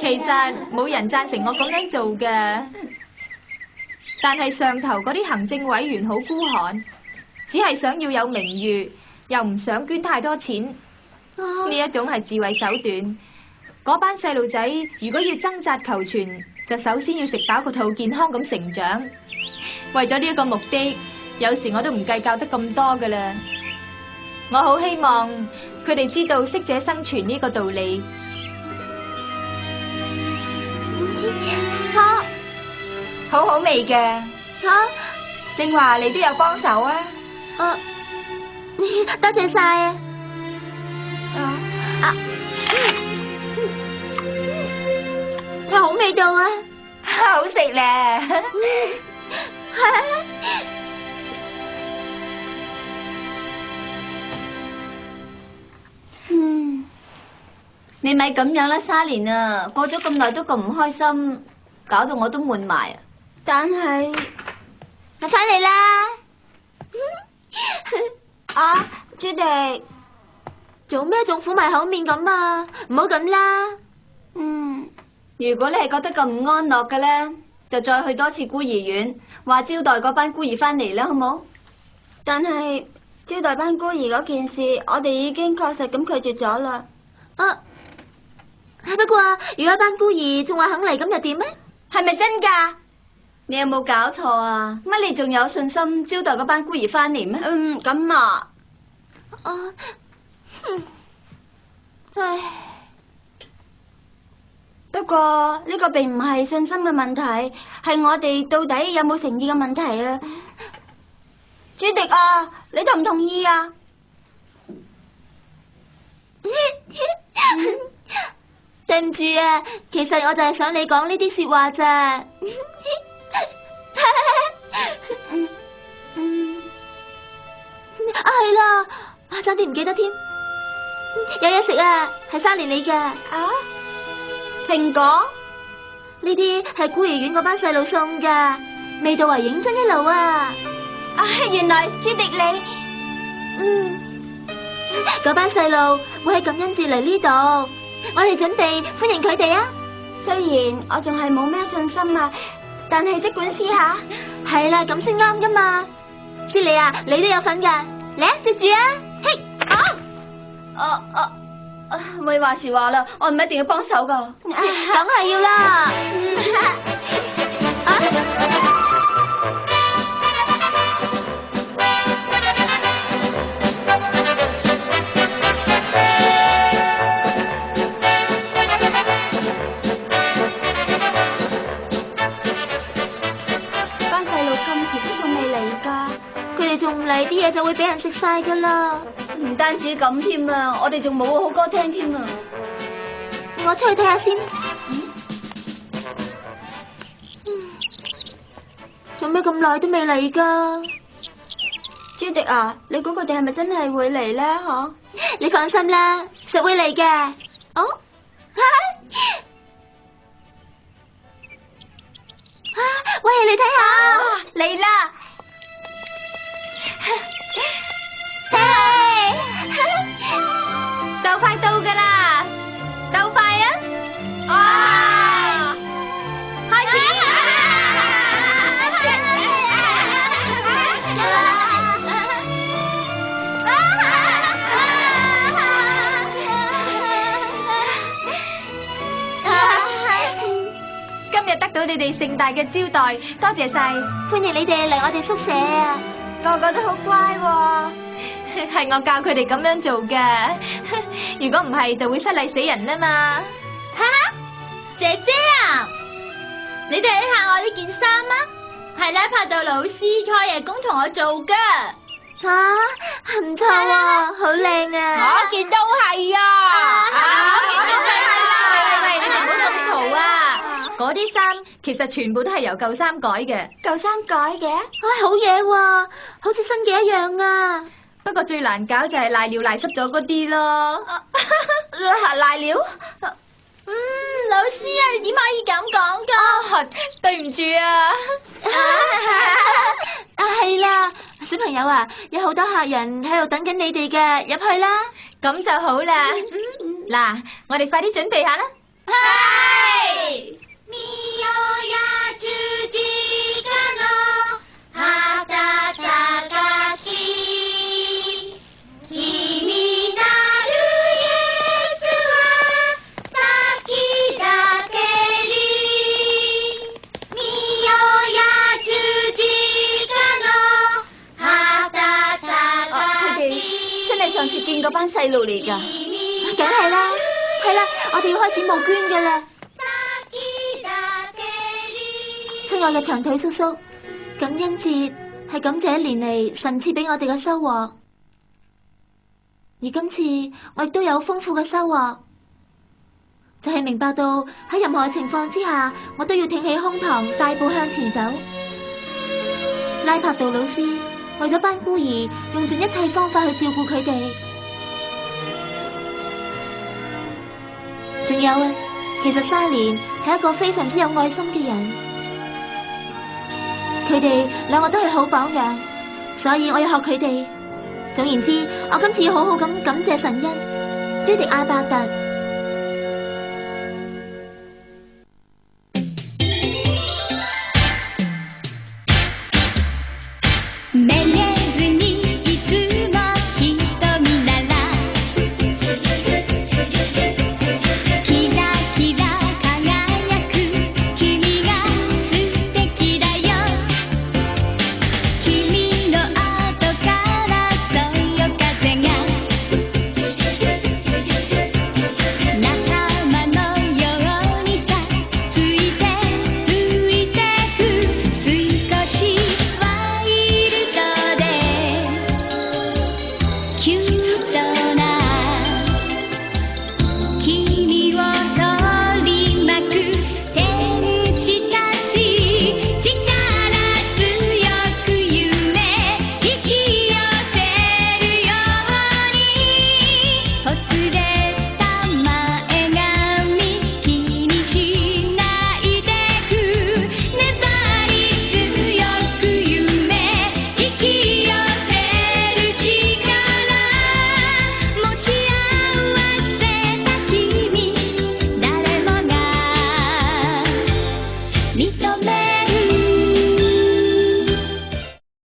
其實冇人贊成我咁樣做嘅，但係上頭嗰啲行政委員好孤寒，只係想要有名譽，又唔想捐太多錢。呢一種係自衛手段。嗰班細路仔如果要掙扎求存，就首先要食飽個肚，健康咁成長。為咗呢一個目的，有時我都唔計較得咁多噶啦。我好希望佢哋知道適者生存呢個道理。吓，好好味嘅。吓，正話你都有幫手啊？多謝晒啊！好味道啊！好食咧。你咪咁樣啦，沙蓮啊，過咗咁耐都咁唔開心，搞到我都悶埋啊！但係我翻嚟啦。朱迪，做咩仲苦埋口面咁啊？唔好咁啦。如果你係覺得咁唔安樂嘅咧，就再去多次孤兒院，話招待嗰班孤兒翻嚟啦，好冇？但係招待班孤兒嗰件事，我哋已經確實咁拒絕咗啦。不過如果班孤兒仲話肯嚟，咁又點呢？係咪真噶？你有冇搞錯啊？乜你仲有信心招待嗰班孤兒翻嚟咩？咁啊。唉。不過呢個並唔係信心嘅問題，係我哋到底有冇誠意嘅問題啊！朱迪啊，你同唔同意啊？對唔住啊，其實我就係想你講呢啲說話咋。係啦，差啲唔記得添。有嘢食啊，係沙蓮你嘅。蘋果呢啲係孤兒院嗰班細路送噶，味道係認真一流啊！原來朱迪你，嗰班細路會喺感恩節嚟呢度，我哋準備歡迎佢哋啊！雖然我仲係冇咩信心啊，但係即管試下。係啦，咁先啱噶嘛。斯利啊，你都有份噶，嚟啊，接住啊！嘿，咪話時話啦，我唔一定要幫手噶。梗係要啦。班細路咁遲都仲未嚟噶，佢哋仲唔嚟，啲嘢就會俾人食晒噶啦。唔單止咁添啊，我哋仲冇好歌聽添啊！我出去睇下先。做咩咁耐都未嚟噶？朱迪啊，你估佢哋係咪真係會嚟咧？嗬？你放心啦，實會嚟嘅。哦，喂，你睇下，嚟啦！就快到噶啦，鬥快啊！開始！今日得到你哋盛大嘅招待，多謝晒，歡迎你哋嚟我哋宿舍啊！個個都好乖喎。係我教佢哋咁樣做嘅，如果唔係就會失禮死人啦嘛。哈哈，姐姐啊，你哋睇下我呢件衫啊，係咧派到老師開夜工同我做噶。唔錯啊，好靚啊！我件都係啊，我件都係。喂，你哋唔好咁嘈啊！嗰啲衫其實全部都係由舊衫改嘅。舊衫改嘅？好嘢喎，好似新嘅一樣啊！不過最難搞就係瀨尿瀨濕咗嗰啲咯。瀨尿？老師啊，你點可以咁講噶？對唔住啊。係啦，小朋友啊，有好多客人喺度等緊你哋嘅，入去啦。咁就好啦。嗱，我哋快啲準備下啦。係。路嚟㗎。梗係啦，係啦，我哋要開始募捐㗎啦。親愛嘅長腿叔叔，感恩節係感謝一年嚟神賜俾我哋嘅收穫，而今次我亦都有豐富嘅收穫，就係明白到喺任何情況之下，我都要挺起胸膛，大步向前走。拉柏道老師為咗班孤兒，用盡一切方法去照顧佢哋。仲有啊，其實沙蓮係一個非常之有愛心嘅人，佢哋兩個都係好榜樣，所以我要學佢哋。總言之，我今次要好好咁感謝神恩，朱迪亞伯特。